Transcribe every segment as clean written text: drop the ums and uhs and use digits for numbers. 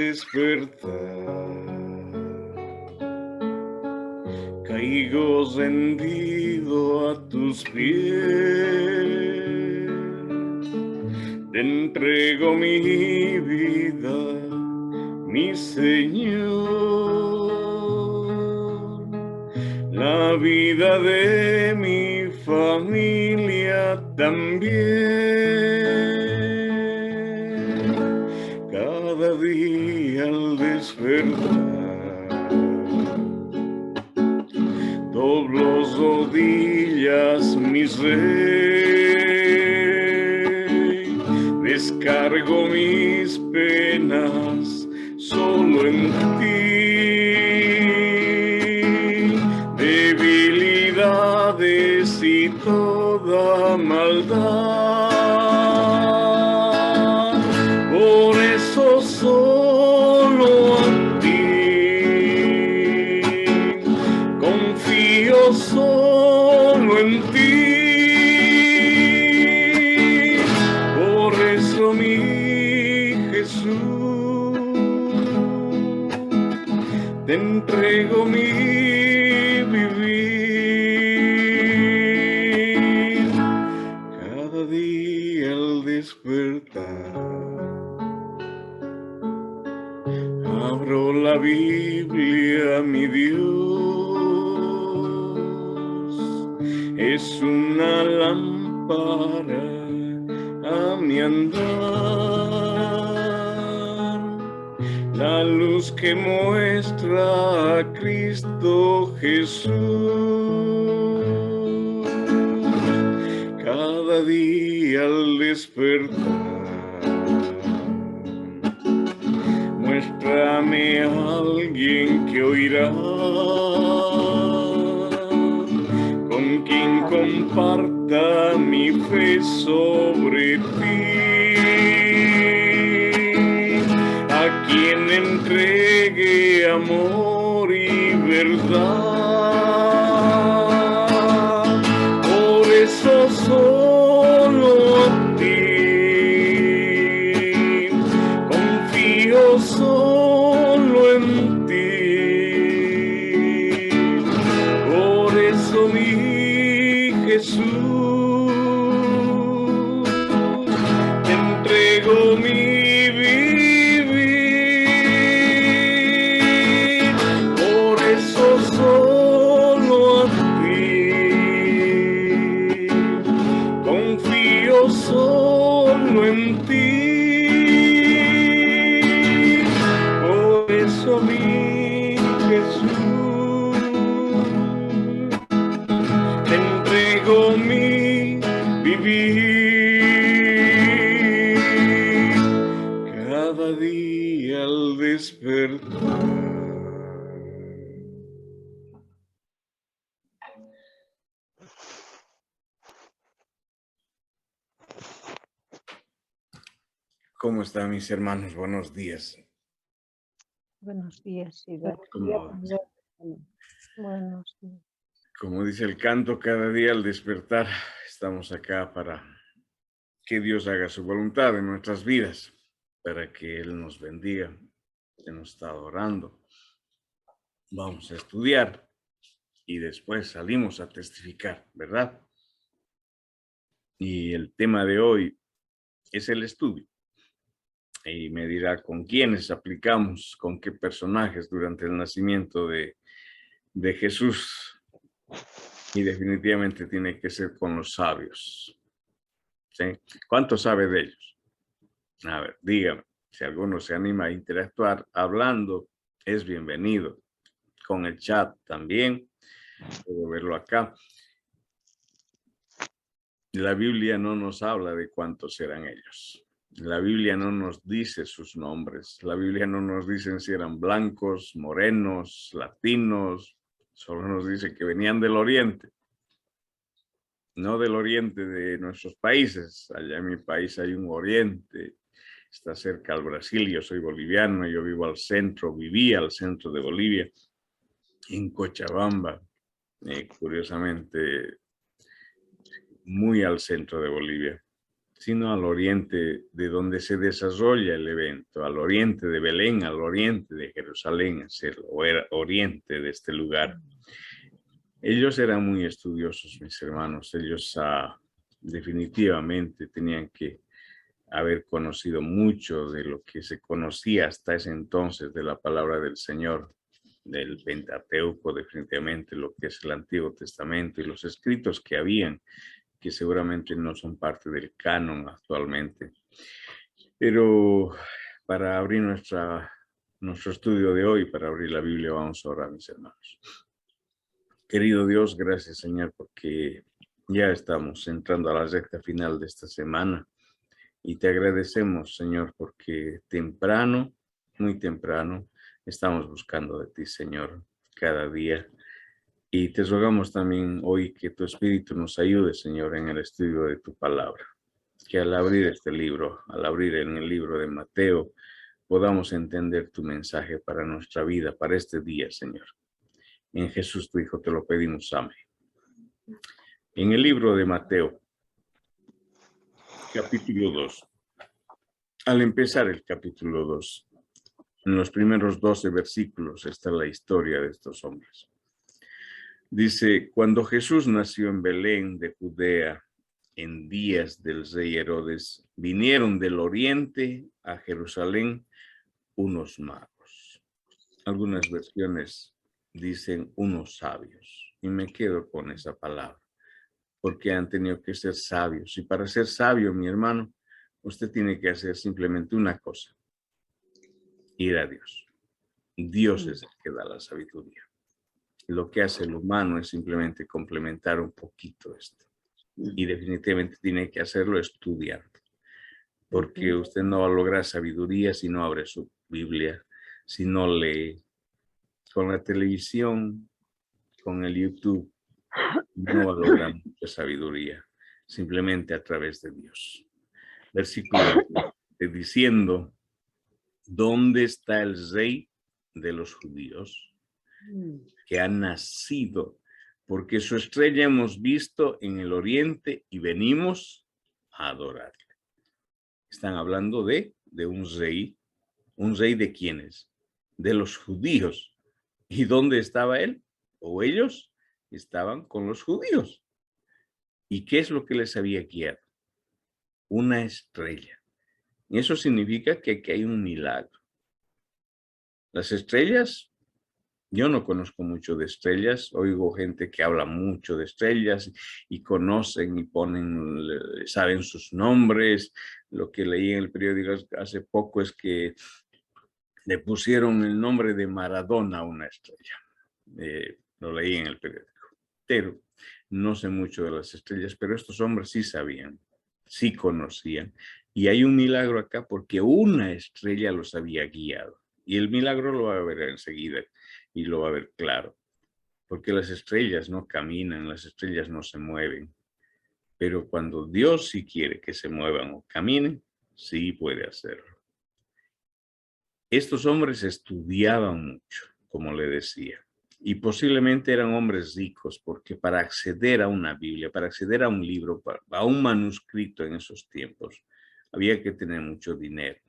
despertar, caigo rendido a tus pies, te entrego mi vida, mi Señor, la vida de mi familia también. Cada día al despertar, doblo rodillas, mi Rey, descargo mis penas solo en ti, debilidades y toda maldad, por eso solo a ti confío, solo en ti, por eso mi Jesús, te entrego mi vivir. Cada día al despertar, abro la Biblia, mi Dios, es una lámpara a mi andar, la luz que muestra a Cristo Jesús. Cada día al despertar, muéstrame a alguien que oirá, con quien comparta mi fe sobre ti, a quien entregue amor y verdad. Por eso solo a ti confío, solo en ti. Por eso mi Jesús, te entrego mi vivir. Por eso solo a ti confío, solo en ti. Por eso mi Jesús, te entrego mi vivir. Cada día al despertar. ¿Cómo están mis hermanos? Buenos días. Buenos días, Buenos días. Como dice el canto, cada día al despertar estamos acá para que Dios haga su voluntad en nuestras vidas, para que Él nos bendiga. Él nos está adorando. Vamos a estudiar y después salimos a testificar, ¿verdad? Y el tema de hoy es el estudio. Y me dirá con quiénes aplicamos, con qué personajes durante el nacimiento de Jesús. Y definitivamente tiene que ser con los sabios. ¿Sí? ¿Cuánto sabe de ellos? A ver, dígame. Si alguno se anima a interactuar hablando, es bienvenido. Con el chat también. Puedo verlo acá. La Biblia no nos habla de cuántos eran ellos. La Biblia no nos dice sus nombres. La Biblia no nos dice si eran blancos, morenos, latinos. Solo nos dice que venían del oriente. No del oriente de nuestros países. Allá en mi país hay un oriente. Está cerca al Brasil. Yo soy boliviano. Yo vivo al centro. Vivía al centro de Bolivia. En Cochabamba. Curiosamente, muy al centro de Bolivia. sino al oriente de donde se desarrolla el evento, al oriente de Belén, al oriente de Jerusalén, hacia el oriente de este lugar. Ellos eran muy estudiosos, mis hermanos. Ellos definitivamente tenían que haber conocido mucho de lo que se conocía hasta ese entonces de la palabra del Señor, del Pentateuco, definitivamente lo que es el Antiguo Testamento y los escritos que habían, que seguramente no son parte del canon actualmente. Pero para abrir nuestro estudio de hoy, para abrir la Biblia, vamos a orar, mis hermanos. Querido Dios, gracias, Señor, porque ya estamos entrando a la recta final de esta semana. Y te agradecemos, Señor, porque temprano, muy temprano, estamos buscando de ti, Señor, cada día. Y te rogamos también hoy que tu Espíritu nos ayude, Señor, en el estudio de tu palabra. Que al abrir este libro, al abrir en el libro de Mateo, podamos entender tu mensaje para nuestra vida, para este día, Señor. En Jesús, tu Hijo, te lo pedimos. Amén. En el libro de Mateo, capítulo 2. Al empezar el capítulo 2, en los primeros 12 versículos está la historia de estos hombres. Dice, cuando Jesús nació en Belén de Judea, en días del rey Herodes, vinieron del oriente a Jerusalén unos magos. Algunas versiones dicen unos sabios, y me quedo con esa palabra, porque han tenido que ser sabios. Y para ser sabio, mi hermano, usted tiene que hacer simplemente una cosa: ir a Dios. Dios es el que da la sabiduría. Lo que hace el humano es simplemente complementar un poquito esto. Y definitivamente tiene que hacerlo estudiando. Porque usted no va a lograr sabiduría si no abre su Biblia, si no lee. Con la televisión, con el YouTube, no va a lograr mucha sabiduría. Simplemente a través de Dios. Versículo diciendo, ¿dónde está el rey de los judíos que ha nacido? Porque su estrella hemos visto en el oriente y venimos a adorarle. Están hablando de un rey de quiénes, de los judíos. ¿Y dónde estaba él? O ellos estaban con los judíos. ¿Y qué es lo que les había guiado? Una estrella. Y eso significa que aquí hay un milagro. Las estrellas, yo no conozco mucho de estrellas, oigo gente que habla mucho de estrellas y conocen y saben sus nombres. Lo que leí en el periódico hace poco es que le pusieron el nombre de Maradona a una estrella. Lo leí en el periódico. Pero no sé mucho de las estrellas, pero estos hombres sí sabían, sí conocían. Y hay un milagro acá porque una estrella los había guiado. Y el milagro lo va a ver enseguida y lo va a ver claro. Porque las estrellas no caminan, las estrellas no se mueven. Pero cuando Dios sí quiere que se muevan o caminen, sí puede hacerlo. Estos hombres estudiaban mucho, como le decía, y posiblemente eran hombres ricos, porque para acceder a una Biblia, para acceder a un libro, a un manuscrito en esos tiempos, había que tener mucho dinero.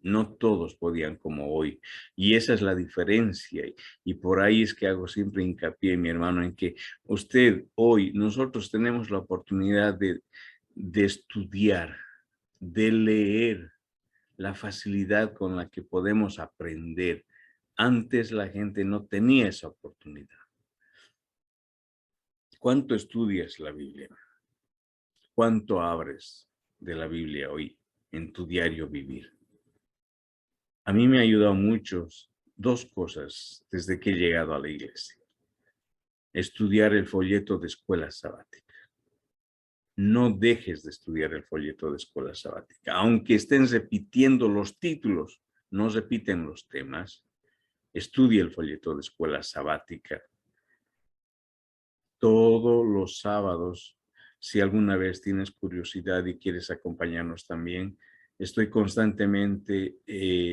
No todos podían como hoy. Y esa es la diferencia. Y por ahí es que hago siempre hincapié, mi hermano, en que usted hoy, nosotros tenemos la oportunidad de estudiar, de leer, la facilidad con la que podemos aprender. Antes la gente no tenía esa oportunidad. ¿Cuánto estudias la Biblia? ¿Cuánto abres de la Biblia hoy en tu diario vivir? A mí me ha ayudado mucho dos cosas desde que he llegado a la iglesia. Estudiar el folleto de escuela sabática. No dejes de estudiar el folleto de escuela sabática. Aunque estén repitiendo los títulos, no repiten los temas. Estudia el folleto de escuela sabática. Todos los sábados, si alguna vez tienes curiosidad y quieres acompañarnos también, estoy constantemente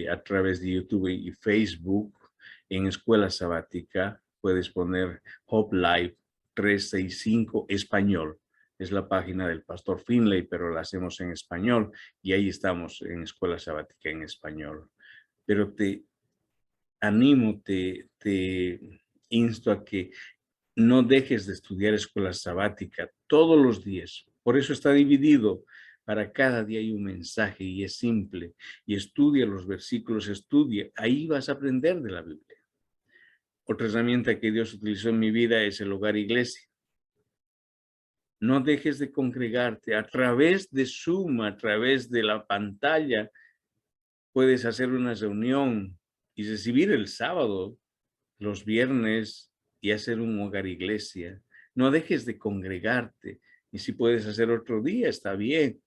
a través de YouTube y Facebook en Escuela Sabática. Puedes poner Hope Live 365 Español. es la página del pastor Finley, pero la hacemos en español y ahí estamos en Escuela Sabática en español. Pero te animo, te insto a que no dejes de estudiar Escuela Sabática todos los días. Por eso está dividido. Para cada día hay un mensaje y es simple. Y estudia los versículos, estudia. Ahí vas a aprender de la Biblia. Otra herramienta que Dios utilizó en mi vida es el hogar iglesia. No dejes de congregarte. A través de Zoom, a través de la pantalla, puedes hacer una reunión y recibir el sábado, los viernes y hacer un hogar iglesia. No dejes de congregarte. Y si puedes hacer otro día, está bien.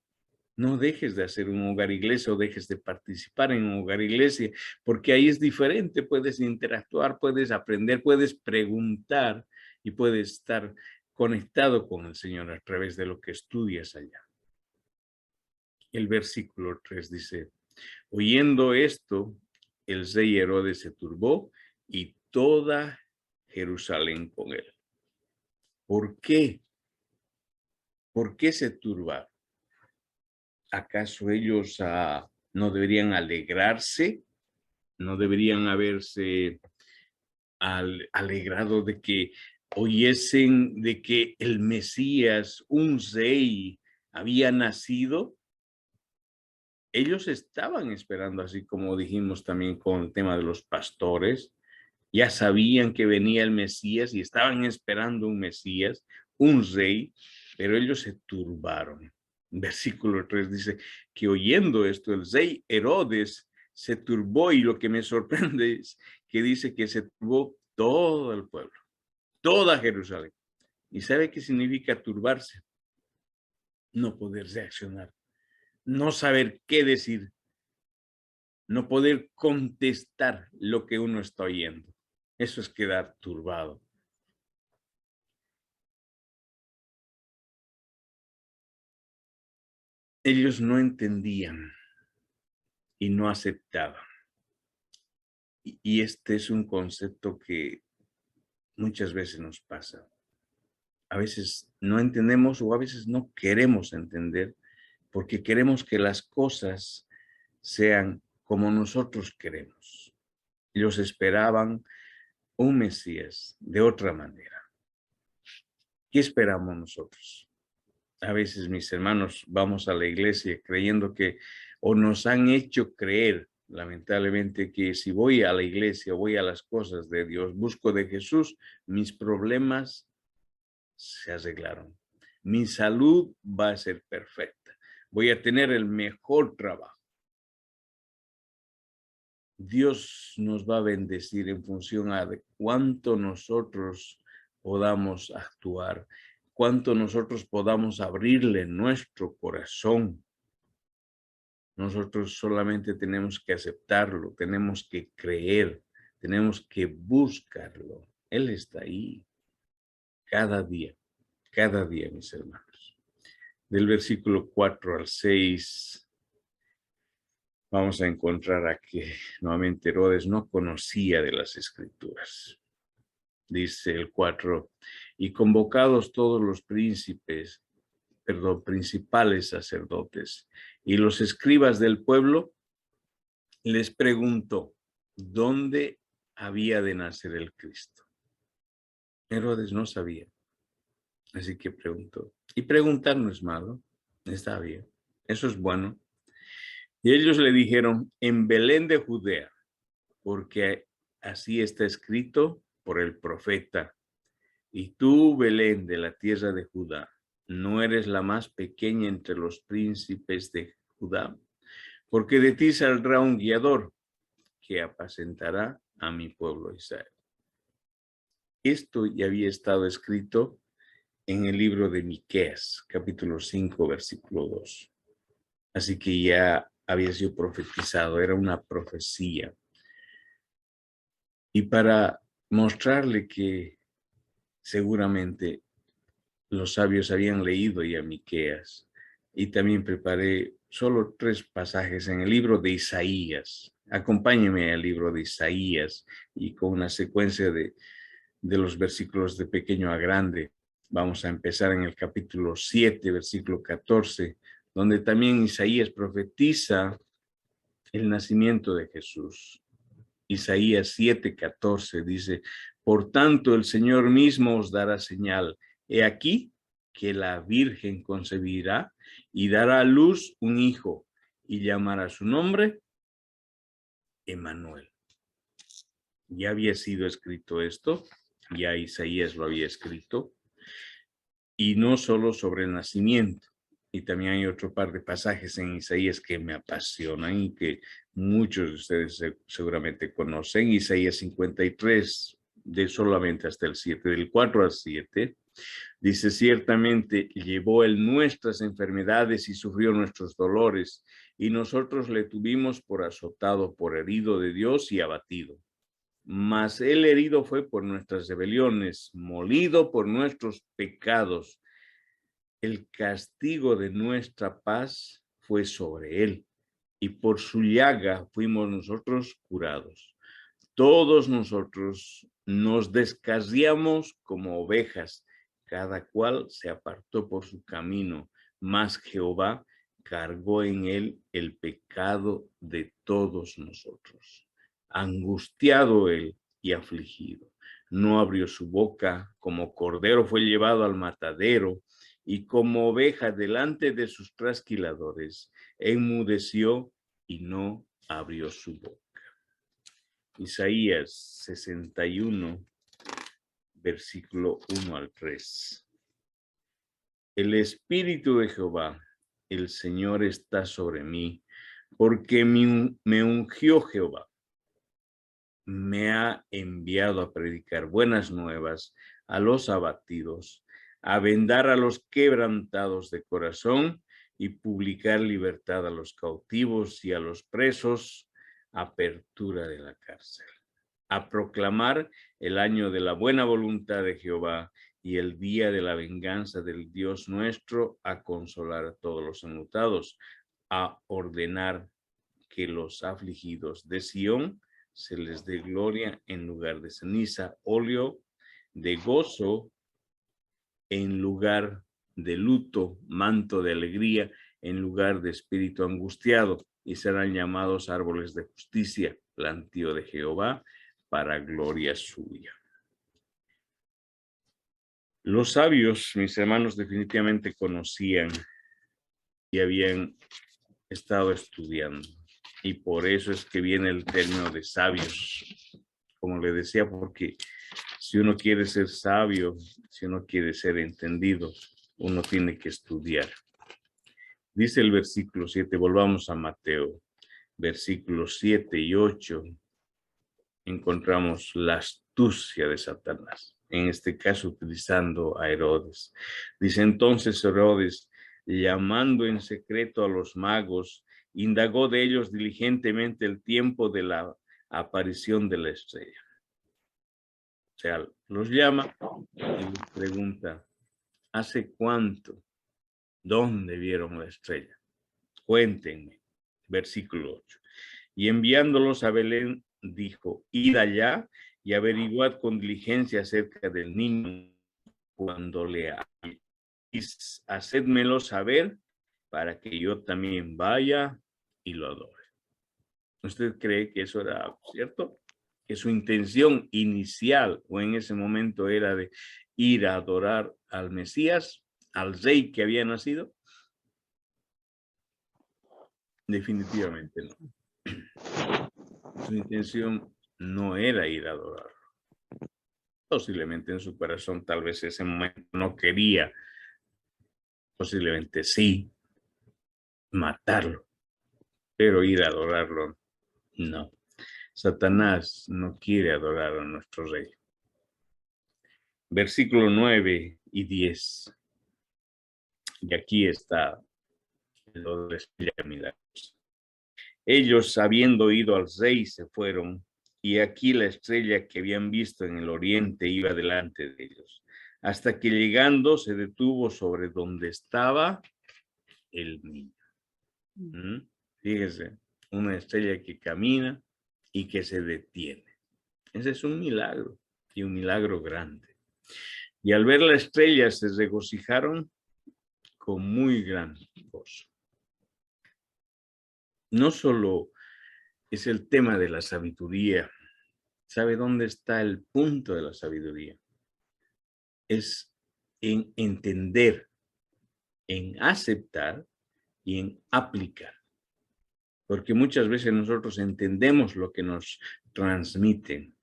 No dejes de hacer un hogar iglesia o dejes de participar en un hogar iglesia, porque ahí es diferente. Puedes interactuar, puedes aprender, puedes preguntar y puedes estar conectado con el Señor a través de lo que estudias allá. El versículo 3 dice, oyendo esto, el rey Herodes se turbó y toda Jerusalén con él. ¿Por qué? ¿Por qué se turbaron? ¿Acaso ellos no deberían alegrarse? ¿No deberían haberse alegrado de que oyesen de que el Mesías, un rey, había nacido? Ellos estaban esperando, así como dijimos también con el tema de los pastores. Ya sabían que venía el Mesías y estaban esperando un Mesías, un rey, pero ellos se turbaron. Versículo 3 dice que oyendo esto, el rey Herodes se turbó, y lo que me sorprende es que dice que se turbó todo el pueblo, toda Jerusalén. ¿Y sabe qué significa turbarse? No poder reaccionar, no saber qué decir, no poder contestar lo que uno está oyendo. Eso es quedar turbado. Ellos no entendían y no aceptaban. Y este es un concepto que muchas veces nos pasa. A veces no entendemos o a veces no queremos entender porque queremos que las cosas sean como nosotros queremos. Ellos esperaban un Mesías de otra manera. ¿Qué esperamos nosotros? A veces, mis hermanos, vamos a la iglesia creyendo que, o nos han hecho creer, lamentablemente, que si voy a la iglesia, voy a las cosas de Dios, busco de Jesús, mis problemas se arreglaron. Mi salud va a ser perfecta. Voy a tener el mejor trabajo. Dios nos va a bendecir en función de cuánto nosotros podamos actuar, cuánto nosotros podamos abrirle nuestro corazón. Nosotros solamente tenemos que aceptarlo, tenemos que creer, tenemos que buscarlo. Él está ahí cada día, mis hermanos. Del versículo 4 al 6, vamos a encontrar a que nuevamente Herodes no conocía de las Escrituras. Dice el 4, y convocados todos los principales sacerdotes y los escribas del pueblo, les preguntó, ¿dónde había de nacer el Cristo? Herodes no sabía, así que preguntó. Y preguntar no es malo, está bien, eso es bueno. Y ellos le dijeron, en Belén de Judea, porque así está escrito por el profeta. Y tú, Belén, de la tierra de Judá, no eres la más pequeña entre los príncipes de Judá, porque de ti saldrá un guiador que apacentará a mi pueblo Israel. Esto ya había estado escrito en el libro de Miqueas, capítulo 5, versículo 2. Así que ya había sido profetizado, era una profecía. Y para mostrarle que seguramente los sabios habían leído ya Miqueas, y también preparé solo 3 pasajes en el libro de Isaías. Acompáñeme al libro de Isaías y con una secuencia de los versículos de pequeño a grande. Vamos a empezar en el capítulo 7, versículo 14, donde también Isaías profetiza el nacimiento de Jesús. Isaías 7:14 dice, por tanto el Señor mismo os dará señal. He aquí que la Virgen concebirá y dará a luz un hijo y llamará su nombre Emmanuel. Ya había sido escrito esto, ya Isaías lo había escrito, y no solo sobre el nacimiento. Y también hay otro par de pasajes en Isaías que me apasionan y que muchos de ustedes seguramente conocen. Isaías 53, de solamente hasta el 7, del 4 al 7, dice, ciertamente llevó él nuestras enfermedades y sufrió nuestros dolores, y nosotros le tuvimos por azotado, por herido de Dios y abatido. Mas él herido fue por nuestras rebeliones, molido por nuestros pecados. El castigo de nuestra paz fue sobre él, y por su llaga fuimos nosotros curados. Todos nosotros nos descarriamos como ovejas, cada cual se apartó por su camino, mas Jehová cargó en él el pecado de todos nosotros. Angustiado él y afligido, no abrió su boca, como cordero fue llevado al matadero, y como oveja delante de sus trasquiladores, enmudeció y no abrió su boca. Isaías 61, versículo 1 al 3. El Espíritu de Jehová, el Señor, está sobre mí, porque me ungió Jehová. Me ha enviado a predicar buenas nuevas a los abatidos, a vendar a los quebrantados de corazón y publicar libertad a los cautivos y a los presos, apertura de la cárcel, a proclamar el año de la buena voluntad de Jehová y el día de la venganza del Dios nuestro, a consolar a todos los enlutados, a ordenar que los afligidos de Sión se les dé gloria en lugar de ceniza, óleo de gozo en lugar de luto, manto de alegría en lugar de espíritu angustiado, y serán llamados árboles de justicia, plantío de Jehová, para gloria suya. Los sabios, mis hermanos, definitivamente conocían y habían estado estudiando. Y por eso es que viene el término de sabios, como le decía, porque si uno quiere ser sabio, si uno quiere ser entendido, uno tiene que estudiar. Dice el versículo 7, volvamos a Mateo, versículos 7 y 8, encontramos la astucia de Satanás, en este caso utilizando a Herodes. Dice entonces Herodes, llamando en secreto a los magos, indagó de ellos diligentemente el tiempo de la aparición de la estrella. O sea, los llama y les pregunta, ¿hace cuánto? ¿Dónde vieron la estrella? Cuéntenme. Versículo 8. Y enviándolos a Belén, dijo, id allá y averiguad con diligencia acerca del niño. Cuando le halléis, hacedmelo saber para que yo también vaya y lo adore. ¿Usted cree que eso era cierto? Que su intención inicial o en ese momento era de ir a adorar al Mesías, al rey que había nacido. Definitivamente no. Su intención no era ir a adorarlo. Posiblemente en su corazón tal vez ese momento no quería, posiblemente sí, matarlo, pero ir a adorarlo no. Satanás no quiere adorar a nuestro rey. Versículo 9 y 10. Y aquí está lo de la estrella milagrosa. Ellos, habiendo ido al rey, se fueron, y aquí la estrella que habían visto en el oriente iba delante de ellos, hasta que llegando se detuvo sobre donde estaba el niño. Fíjese, una estrella que camina y que se detiene. Ese es un milagro, y un milagro grande. Y al ver la estrella se regocijaron con muy gran gozo. No solo es el tema de la sabiduría. ¿Sabe dónde está el punto de la sabiduría? Es en entender, en aceptar y en aplicar. Porque muchas veces nosotros entendemos lo que nos transmiten.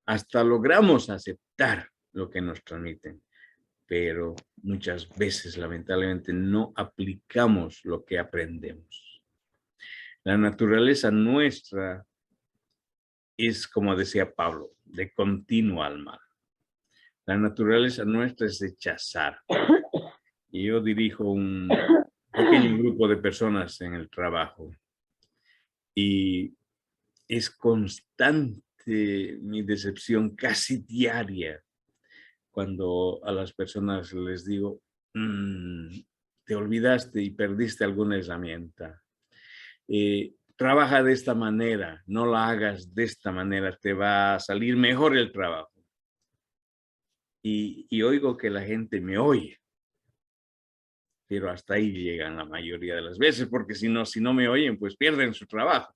Hasta logramos aceptar lo que nos transmiten. Pero muchas veces, lamentablemente, no aplicamos lo que aprendemos. La naturaleza nuestra es, como decía Pablo, de continuo al mal. La naturaleza nuestra es rechazar. Y yo dirijo un pequeño grupo de personas en el trabajo. Y es constante mi decepción, casi diaria, cuando a las personas les digo, te olvidaste y perdiste alguna herramienta. Trabaja de esta manera, no la hagas de esta manera, te va a salir mejor el trabajo. Y oigo que la gente me oye, pero hasta ahí llegan la mayoría de las veces, porque si no me oyen, pues pierden su trabajo,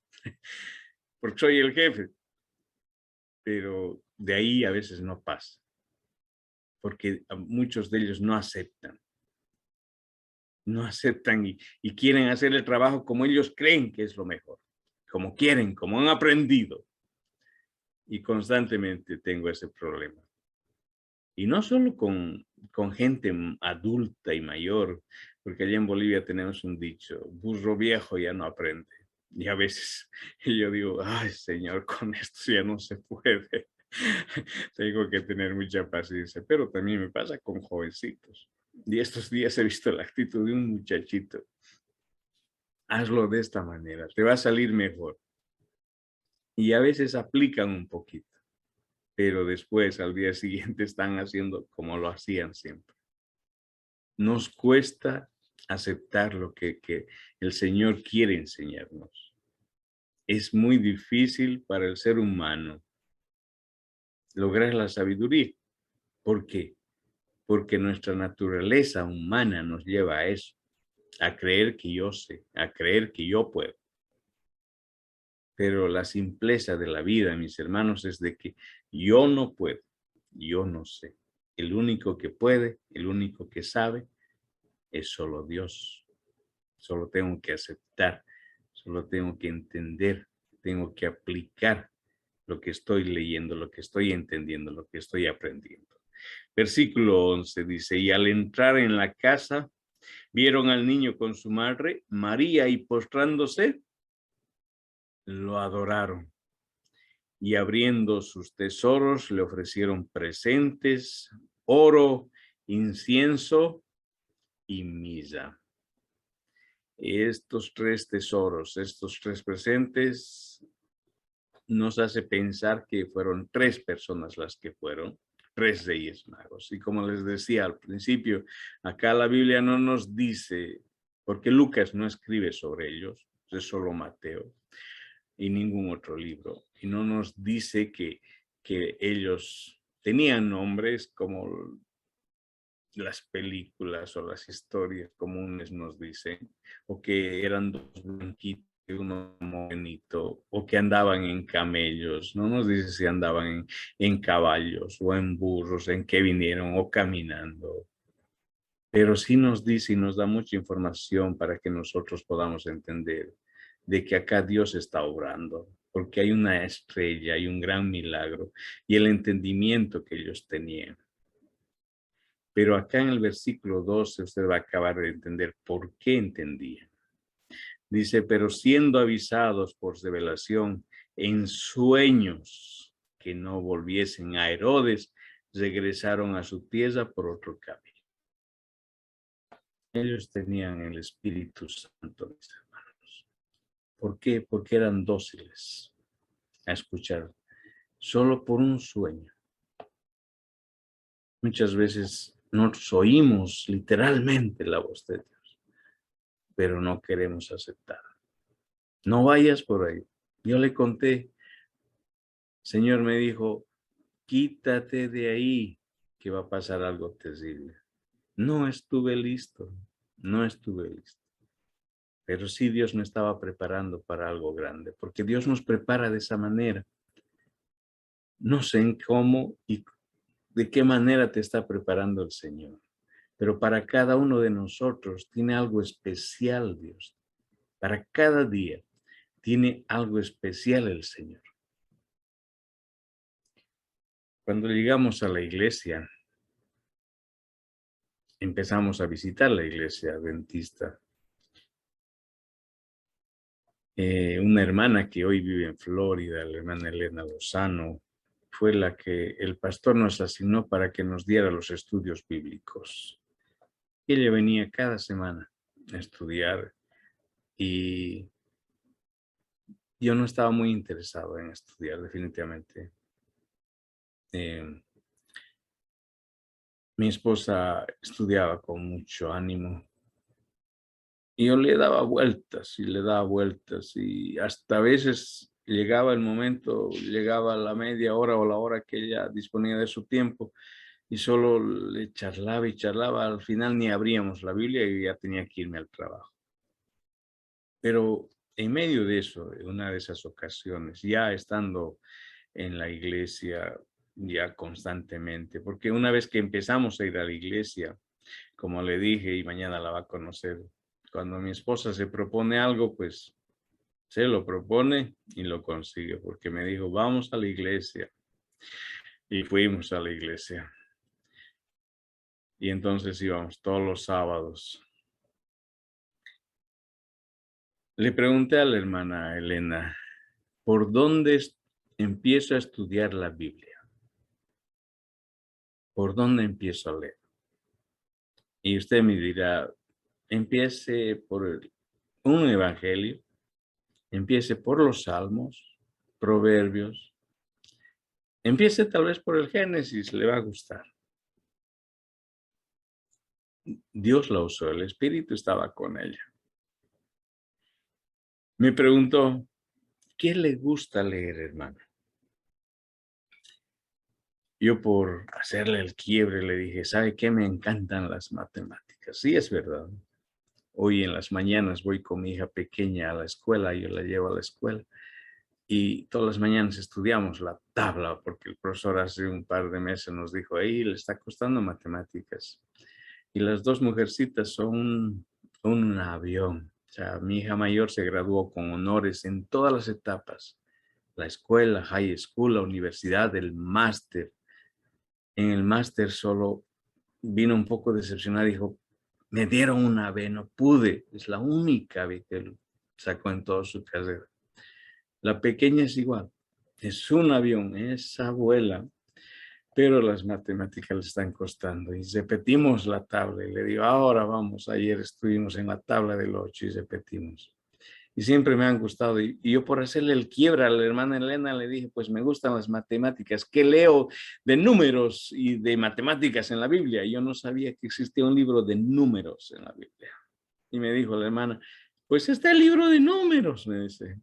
porque soy el jefe. Pero de ahí a veces no pasa, porque muchos de ellos no aceptan y quieren hacer el trabajo como ellos creen que es lo mejor, como quieren, como han aprendido. Y constantemente tengo ese problema. Y no solo con gente adulta y mayor, porque allá en Bolivia tenemos un dicho, burro viejo ya no aprende. Y a veces yo digo, ay Señor, con esto ya no se puede. Tengo que tener mucha paciencia, pero también me pasa con jovencitos. Y estos días he visto la actitud de un muchachito. Hazlo de esta manera, te va a salir mejor. Y a veces aplican un poquito, pero después al día siguiente están haciendo como lo hacían siempre. Nos cuesta aceptar lo que el Señor quiere enseñarnos. Es muy difícil para el ser humano lograr la sabiduría. ¿Por qué? Porque nuestra naturaleza humana nos lleva a eso, a creer que yo sé, a creer que yo puedo. Pero la simpleza de la vida, mis hermanos, es de que yo no puedo, yo no sé. El único que puede, el único que sabe, es solo Dios. Solo tengo que aceptar, solo tengo que entender, tengo que aplicar lo que estoy leyendo, lo que estoy entendiendo, lo que estoy aprendiendo. Versículo 11 dice, y al entrar en la casa, vieron al niño con su madre, María, y postrándose, lo adoraron. Y abriendo sus tesoros, le ofrecieron presentes, oro, incienso y mirra. Estos tres tesoros, estos tres presentes, nos hace pensar que fueron tres personas las que fueron, tres reyes magos. Y como les decía al principio, acá la Biblia no nos dice, porque Lucas no escribe sobre ellos, es solo Mateo y ningún otro libro. Y no nos dice que ellos tenían nombres como las películas o las historias comunes nos dicen, o que eran dos blanquitos y uno morenito, o que andaban en camellos. No nos dice si andaban en caballos o en burros, en qué vinieron o caminando. Pero sí nos dice y nos da mucha información para que nosotros podamos entender de que acá Dios está obrando, porque hay una estrella, hay un gran milagro y el entendimiento que ellos tenían. Pero acá en el versículo 12 usted va a acabar de entender por qué entendían. Dice, pero siendo avisados por revelación en sueños que no volviesen a Herodes, regresaron a su tierra por otro camino. Ellos tenían el Espíritu Santo, mis hermanos. ¿Por qué? Porque eran dóciles a escuchar solo por un sueño. Muchas veces nos oímos literalmente la voz de Dios, pero no queremos aceptar. No vayas por ahí. Yo le conté, Señor me dijo, quítate de ahí, que va a pasar algo terrible. No estuve listo, no estuve listo. Pero sí Dios me estaba preparando para algo grande, porque Dios nos prepara de esa manera. No sé en cómo y de qué manera te está preparando el Señor, pero para cada uno de nosotros tiene algo especial Dios. Para cada día tiene algo especial el Señor. Cuando llegamos a la iglesia, empezamos a visitar la iglesia adventista. Una hermana que hoy vive en Florida, la hermana Elena Lozano, fue la que el pastor nos asignó para que nos diera los estudios bíblicos. Y ella venía cada semana a estudiar y yo no estaba muy interesado en estudiar, definitivamente. Mi esposa estudiaba con mucho ánimo y yo le daba vueltas y le daba vueltas y hasta a veces llegaba el momento, llegaba la media hora o la hora que ella disponía de su tiempo y solo le charlaba y charlaba. Al final ni abríamos la Biblia y ya tenía que irme al trabajo. Pero en medio de eso, en una de esas ocasiones, ya estando en la iglesia, ya constantemente, porque una vez que empezamos a ir a la iglesia, como le dije, y mañana la va a conocer, cuando mi esposa se propone algo, pues se lo propone y lo consigue, porque me dijo, vamos a la iglesia. Y fuimos a la iglesia. Y entonces íbamos todos los sábados. Le pregunté a la hermana Elena, ¿por dónde empiezo a estudiar la Biblia? ¿Por dónde empiezo a leer? Y usted me dirá, empiece por un evangelio, empiece por los salmos, proverbios, empiece tal vez por el Génesis, le va a gustar. Dios la usó, el Espíritu estaba con ella. Me preguntó, ¿qué le gusta leer, hermano? Yo por hacerle el quiebre le dije, ¿sabe qué? Me encantan las matemáticas. Sí, es verdad. Hoy en las mañanas voy con mi hija pequeña a la escuela, yo la llevo a la escuela y todas las mañanas estudiamos la tabla porque el profesor hace un par de meses nos dijo, ahí le está costando matemáticas. Y las dos mujercitas son un avión. O sea, mi hija mayor se graduó con honores en todas las etapas. La escuela, high school, la universidad, el máster. En el máster solo vino un poco decepcionada, dijo, me dieron una B, no pude. Es la única B que él sacó en toda su carrera. La pequeña es igual, es un avión, esa vuela, pero las matemáticas le están costando. Y repetimos la tabla y le digo, ahora vamos, ayer estuvimos en la tabla del 8 y repetimos. Y siempre me han gustado. Y yo por hacerle el quiebra a la hermana Elena le dije, pues me gustan las matemáticas. ¿Qué leo de números y de matemáticas en la Biblia? Yo no sabía que existía un libro de números en la Biblia. Y me dijo la hermana, pues está el libro de números, me dice.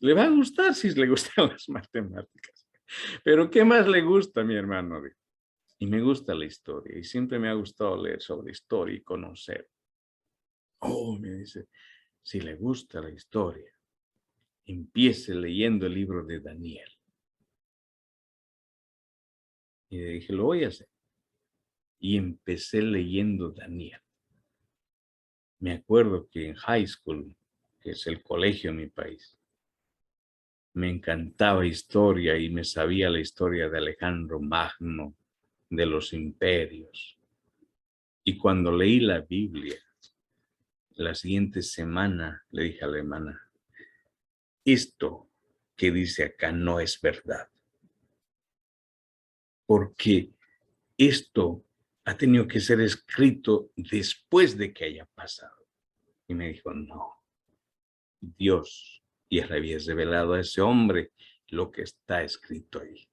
Le va a gustar si le gustan las matemáticas. Pero ¿qué más le gusta a mi hermano? Y me gusta la historia. Y siempre me ha gustado leer sobre historia y conocer. Oh, me dice, si le gusta la historia, empiece leyendo el libro de Daniel. Y le dije, lo voy a hacer. Y empecé leyendo Daniel. Me acuerdo que en high school, que es el colegio en mi país, me encantaba historia y me sabía la historia de Alejandro Magno, de los imperios. Y cuando leí la Biblia, la siguiente semana le dije a la hermana, esto que dice acá no es verdad. Porque esto ha tenido que ser escrito después de que haya pasado. Y me dijo, no, Dios ya le había revelado a ese hombre lo que está escrito ahí.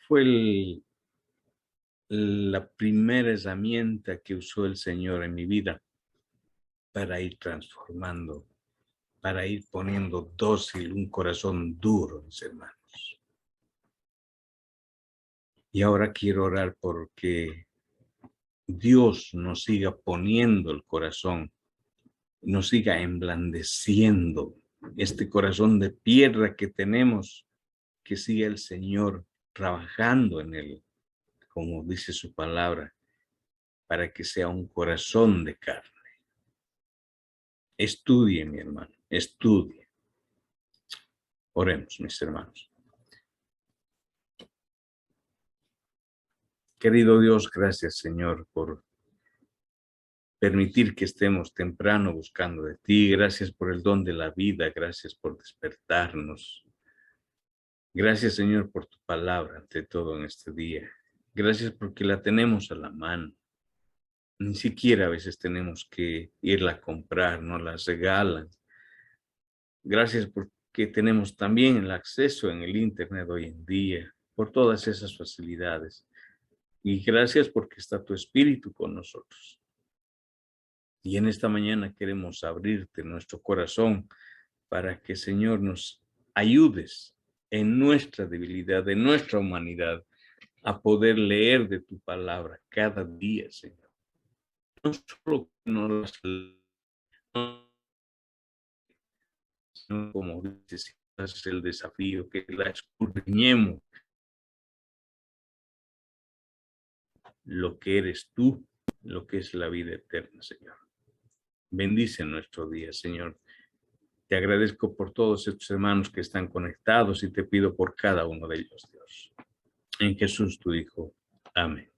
Fue la primera herramienta que usó el Señor en mi vida para ir transformando, para ir poniendo dócil un corazón duro, mis hermanos. Y ahora quiero orar porque Dios nos siga poniendo el corazón, nos siga emblandeciendo este corazón de piedra que tenemos, que siga el Señor trabajando en él, como dice su palabra, para que sea un corazón de carne. Estudie, mi hermano, estudie. Oremos, mis hermanos. Querido Dios, gracias, Señor, por permitir que estemos temprano buscando de ti. Gracias por el don de la vida. Gracias por despertarnos. Gracias, Señor, por tu palabra ante todo en este día. Gracias porque la tenemos a la mano. Ni siquiera a veces tenemos que irla a comprar, nos la regalan. Gracias porque tenemos también el acceso en el Internet hoy en día, por todas esas facilidades. Y gracias porque está tu Espíritu con nosotros. Y en esta mañana queremos abrirte nuestro corazón para que, Señor, nos ayudes en nuestra debilidad, en nuestra humanidad, a poder leer de tu palabra cada día, Señor. No solo que no las sino como dices, es el desafío, que la escudriñemos lo que eres tú, lo que es la vida eterna, Señor. Bendice nuestro día, Señor. Te agradezco por todos estos hermanos que están conectados y te pido por cada uno de ellos, Dios. En Jesús, tu Hijo. Amén.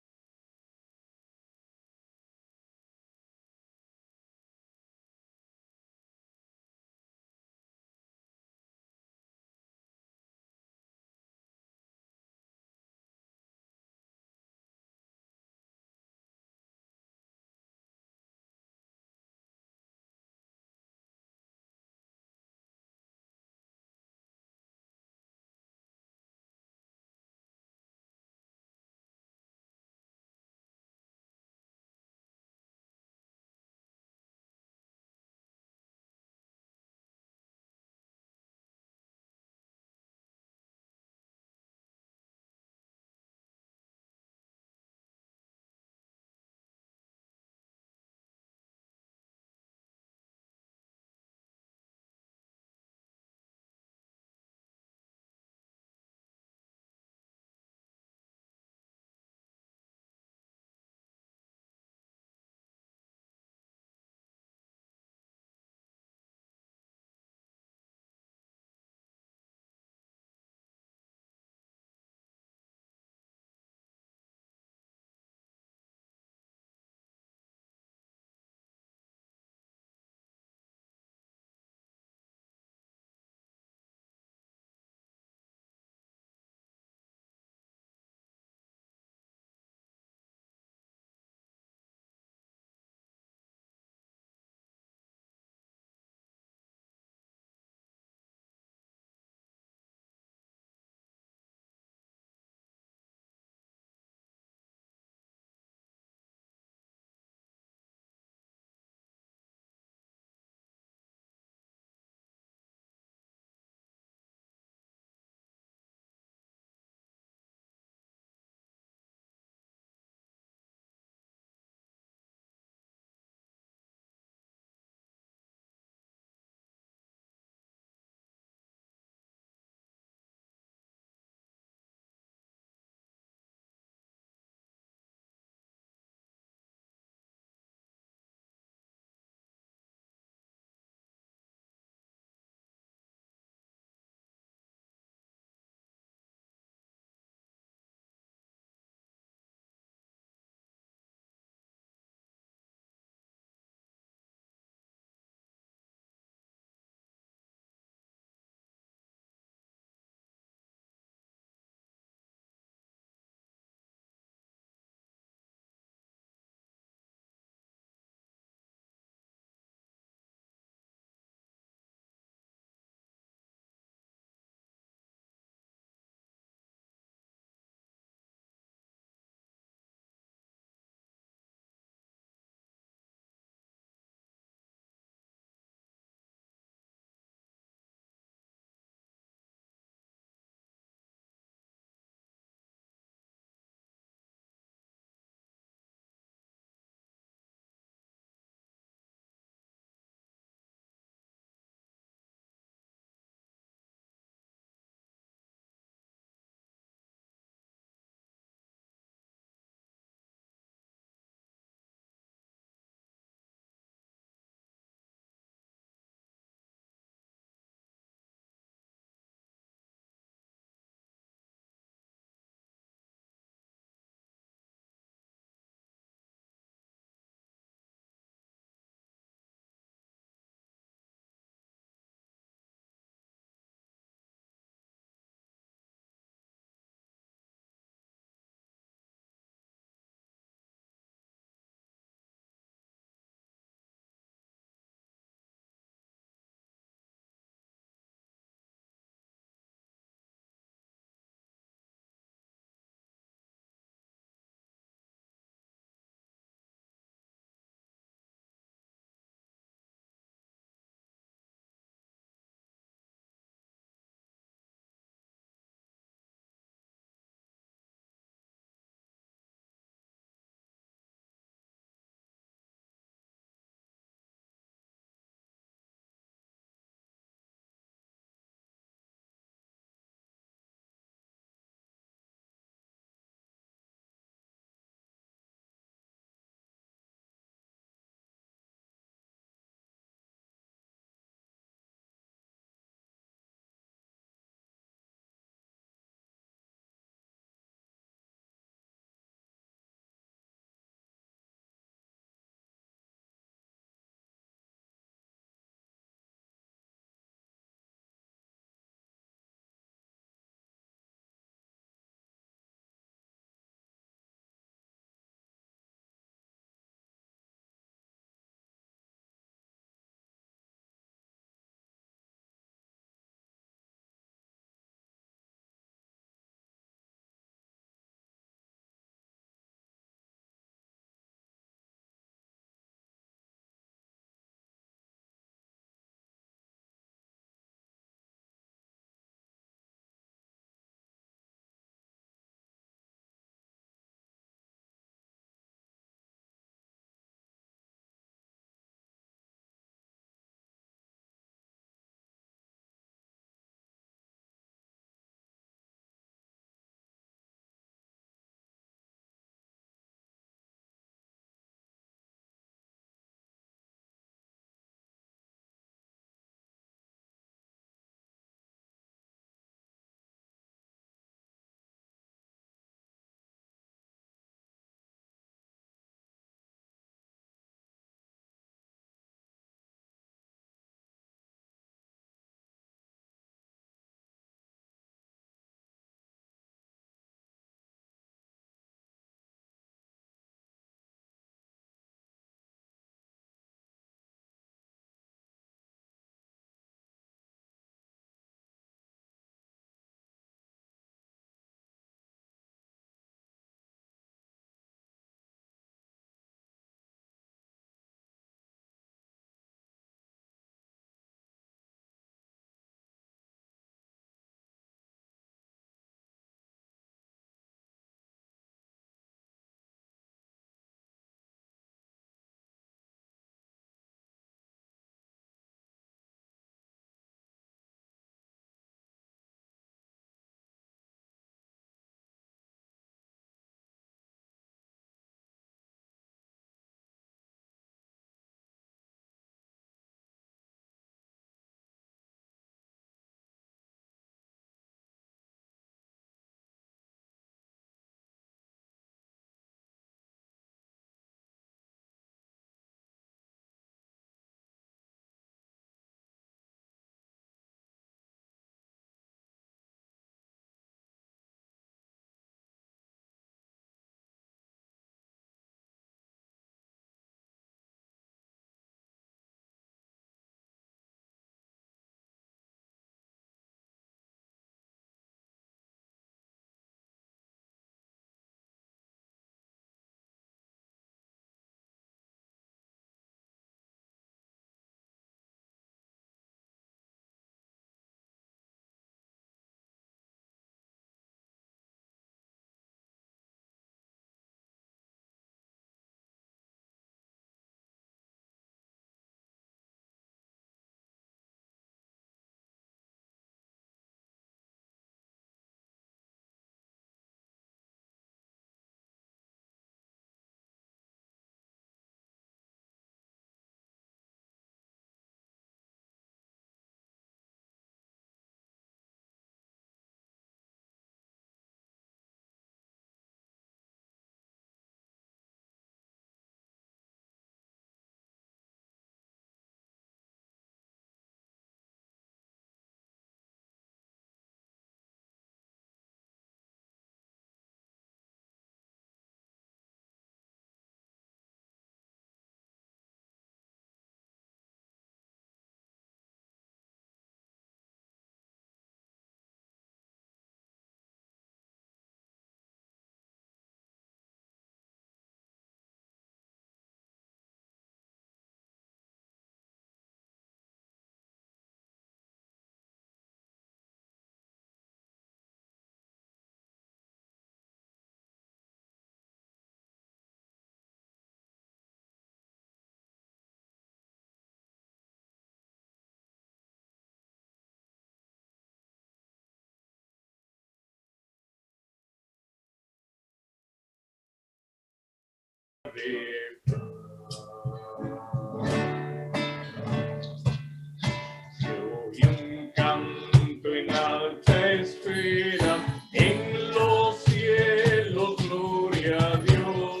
Se oye un canto en alta esfera, en los cielos, gloria a Dios.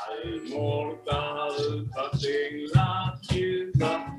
Al mortal paz en la tierra,